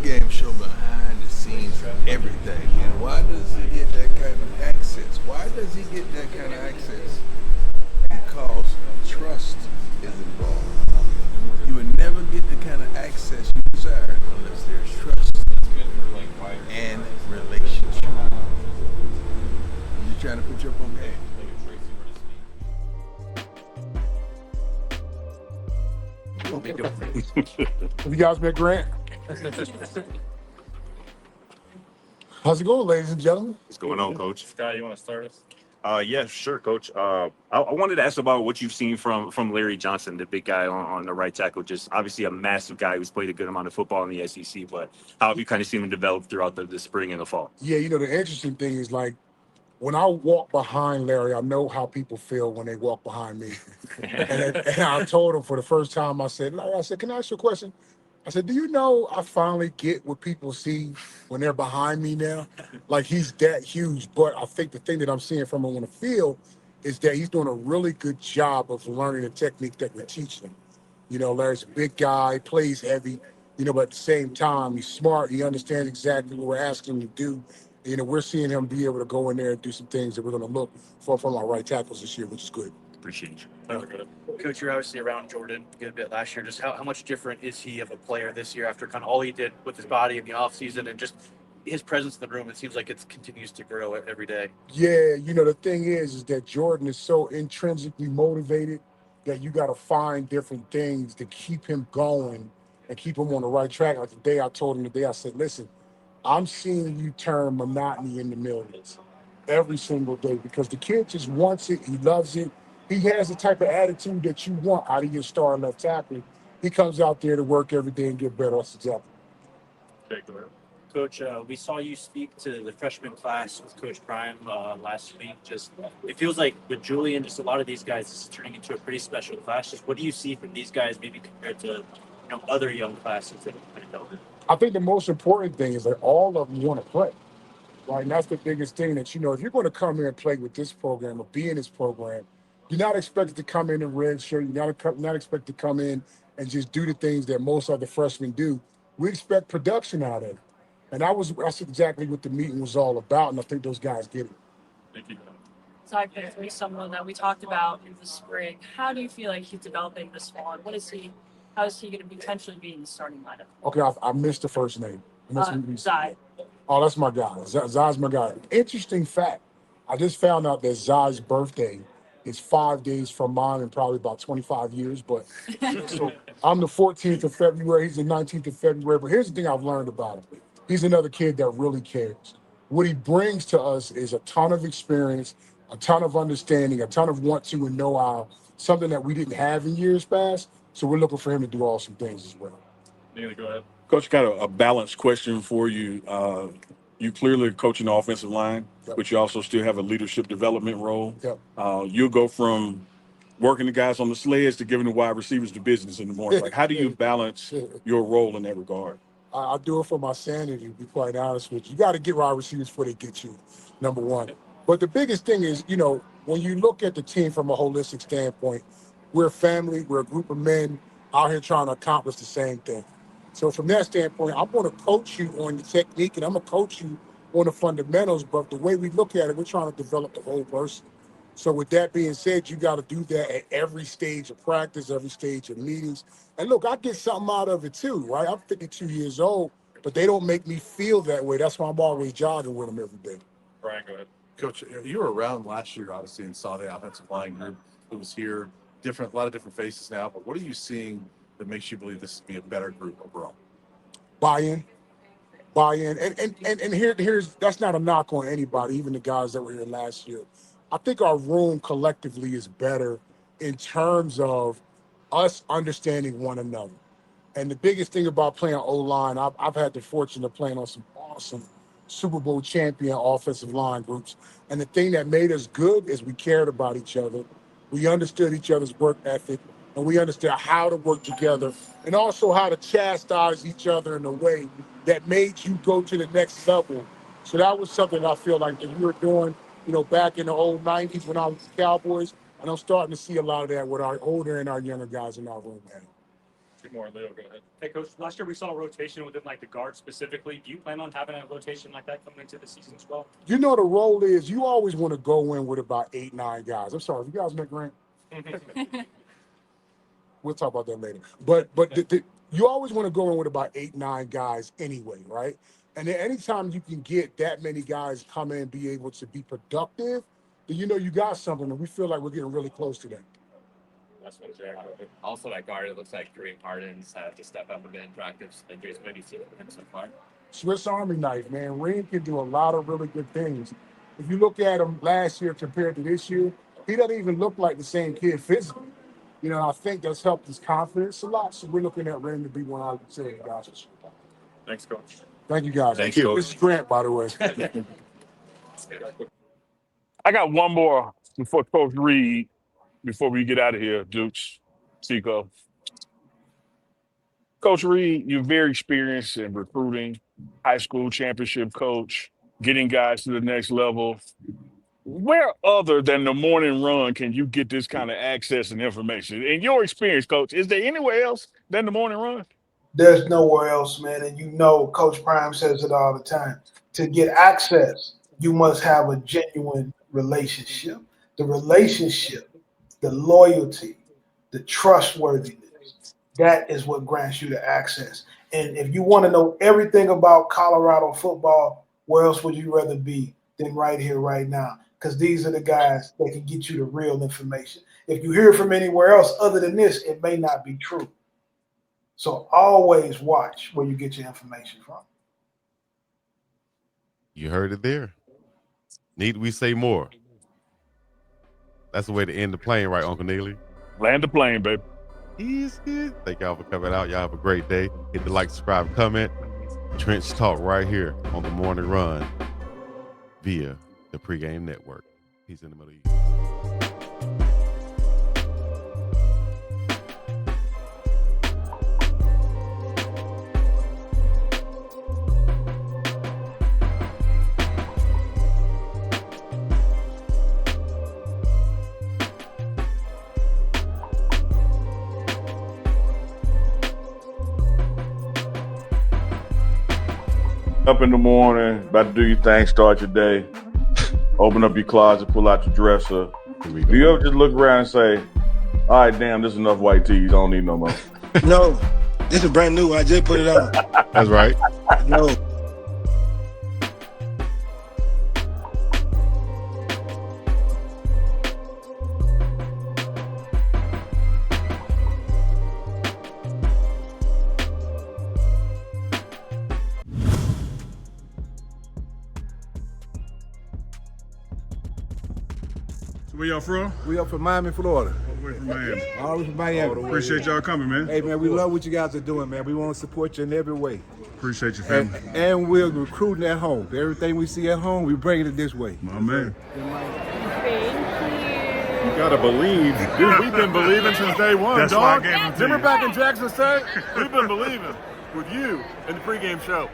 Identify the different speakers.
Speaker 1: pregame show behind the scenes of everything. And why does he get that kind of access? Why does he get that kind of access? Because trust is involved. You would never get the kind of access you desire unless there's trust and relationship. You're trying to put your up on game.
Speaker 2: Have you guys met Grant? How's it going, ladies and gentlemen?
Speaker 3: What's going on, Coach?
Speaker 4: Scott, you want to start us?
Speaker 3: Yeah, sure, Coach. I wanted to ask about what you've seen from Larry Johnson, the big guy on the right tackle. Just obviously a massive guy who's played a good amount of football in the SEC. But how have you kind of seen him develop throughout the spring and the fall?
Speaker 2: Yeah, the interesting thing is like when I walk behind Larry, I know how people feel when they walk behind me. and I told him for the first time, I said, can I ask you a question? I said, do you know I finally get what people see when they're behind me now? Like he's that huge. But I think the thing that I'm seeing from him on the field is that he's doing a really good job of learning the technique that we're teaching him. Larry's a big guy, plays heavy, but at the same time, he's smart. He understands exactly what we're asking him to do. We're seeing him be able to go in there and do some things that we're going to look for from our right tackles this year, which is good.
Speaker 3: Appreciate you.
Speaker 4: Coach, you're obviously around Jordan a good bit last year. Just how much different is he of a player this year after kind of all he did with his body in the offseason and just his presence in the room? It seems like it continues to grow every day.
Speaker 2: Yeah, the thing is that Jordan is so intrinsically motivated that you got to find different things to keep him going and keep him on the right track. Like I told him today, I said, listen, I'm seeing you turn monotony into millions every single day because the kid just wants it. He loves it. He has the type of attitude that you want out of your star left tackle. He comes out there to work every day and get better. That's exactly.
Speaker 4: Okay, go ahead. Coach, we saw you speak to the freshman class with Coach Prime last week. Just it feels like with Julian, just a lot of these guys, this is turning into a pretty special class. Just what do you see from these guys, maybe compared to other young classes that have been over?
Speaker 2: I think the most important thing is that all of them want to play. Right, and that's the biggest thing that if you're going to come here and play with this program or be in this program, you're not expected to come in red shirt. You're not expected to come in and just do the things that most other freshmen do. We expect production out of it, and that's exactly what the meeting was all about. And I think those guys get it.
Speaker 4: Thank you.
Speaker 5: Zach is someone that we talked about in the spring. How do you feel like he's developing this fall? And how is he going to potentially be in the starting lineup?
Speaker 2: Okay, I missed the first name.
Speaker 5: Zai.
Speaker 2: Oh, that's my guy. Zai's my guy. Interesting fact. I just found out that Zai's birthday is 5 days from mine in probably about 25 years. But so I'm the 14th of February. He's the 19th of February. But here's the thing I've learned about him. He's another kid that really cares. What he brings to us is a ton of experience, a ton of understanding, a ton of want to and know how, something that we didn't have in years past. So we're looking for him to do awesome things as well.
Speaker 4: Neely, go ahead.
Speaker 6: Coach, got a balanced question for you. You clearly coaching the offensive line,
Speaker 2: Yep.
Speaker 6: but you also still have a leadership development role.
Speaker 2: Yep.
Speaker 6: You'll go from working the guys on the sleds to giving the wide receivers the business in the morning. Like, how do you balance your role in that regard?
Speaker 2: I do it for my sanity, to be quite honest with you. You got to get wide receivers before they get you, number one. But the biggest thing is, when you look at the team from a holistic standpoint, we're a family, we're a group of men out here trying to accomplish the same thing. So from that standpoint, I'm going to coach you on the technique and I'm going to coach you on the fundamentals. But the way we look at it, we're trying to develop the whole person. So with that being said, you got to do that at every stage of practice, every stage of meetings. And look, I get something out of it too, right? I'm 52 years old, but they don't make me feel that way. That's why I'm always jogging with them every day.
Speaker 4: Brian, go ahead.
Speaker 7: Coach, you were around last year, obviously, and saw the offensive line group that was here. A lot of different faces now, but what are you seeing that makes you believe this will be a better group overall?
Speaker 2: Buy-in. And here's that's not a knock on anybody, even the guys that were here last year. I think our room collectively is better in terms of us understanding one another. And the biggest thing about playing O-line, I've had the fortune of playing on some awesome Super Bowl champion offensive line groups. And the thing that made us good is we cared about each other. We understood each other's work ethic, and we understood how to work together and also how to chastise each other in a way that made you go to the next level. So that was something I feel like that we were doing, back in the old 90s when I was with the Cowboys. And I'm starting to see a lot of that with our older and our younger guys in our room now.
Speaker 3: Two more, Leo, go ahead.
Speaker 4: Hey, Coach, last year we saw a rotation within like the guard specifically. Do you plan on having a rotation like that coming into the season as well?
Speaker 2: You know, the role is you always want to go in with about 8, 9 guys. I'm sorry, you guys make Grant. We'll talk about that later. But you always want to go in with about 8, 9 guys anyway, right? And then anytime you can get that many guys come in and be able to be productive, then you know you got something, and we feel like we're getting really close to that.
Speaker 8: That's what Jared. Also, at guard, it looks like Kareem Harden's had to step up a bit in practice. Injuries, what do you see from him so far?
Speaker 2: Swiss Army knife, man. Reem can do a lot of really good things. If you look at him last year compared to this year, he doesn't even look like the same kid physically. You know, I think that's helped his confidence a lot. So we're looking at Reem to be one of the guys.
Speaker 3: Thanks, Coach.
Speaker 2: Thank you, guys.
Speaker 3: Thank you.
Speaker 2: This is Grant, by the way.
Speaker 6: I got one more before Coach Reed, before we get out of here, Dukes, Tico. Coach Reed, you're very experienced in recruiting, high school championship coach, getting guys to the next level. Where other than the morning run can you get this kind of access and information? In your experience, Coach, is there anywhere else than the morning run?
Speaker 9: There's nowhere else, man. And you know, Coach Prime says it all the time. To get access, you must have a genuine relationship. The relationship, the loyalty, the trustworthiness, that is what grants you the access. And if you want to know everything about Colorado football, where else would you rather be than right here, right now? Because these are the guys that can get you the real information. If you hear from anywhere else other than this, it may not be true. So always watch where you get your information from.
Speaker 10: You heard it there. Need we say more? That's the way to end the plane, right, Uncle Neely?
Speaker 6: Land the plane, baby.
Speaker 10: He's good. Thank y'all for coming out. Y'all have a great day. Hit the like, subscribe, comment. Trench Talk right here on the morning run via the pregame network. He's in the Middle East.
Speaker 6: Up in the morning, about to do your thing, start your day. Open up your closet, pull out your dresser. Do you ever just look around and say, all right, damn, there's enough white tees, I don't need no more?
Speaker 11: No, this is brand new. I just put it on.
Speaker 10: That's right.
Speaker 11: No.
Speaker 6: Where y'all from?
Speaker 12: We up from Miami, Florida.
Speaker 6: All the way from Miami.
Speaker 12: All the way from Miami.
Speaker 6: Appreciate y'all coming, man.
Speaker 12: Hey, man, we love what you guys are doing, man. We want to support you in every way.
Speaker 6: Appreciate your family.
Speaker 12: And we're recruiting at home. Everything we see at home, we bring it this way.
Speaker 6: My man.
Speaker 13: You gotta believe. Dude, we've been believing since day one,
Speaker 6: That's
Speaker 13: dog.
Speaker 6: why I gave them to
Speaker 13: Remember
Speaker 6: you.
Speaker 13: back in Jackson State? We've been believing with you in the pregame show.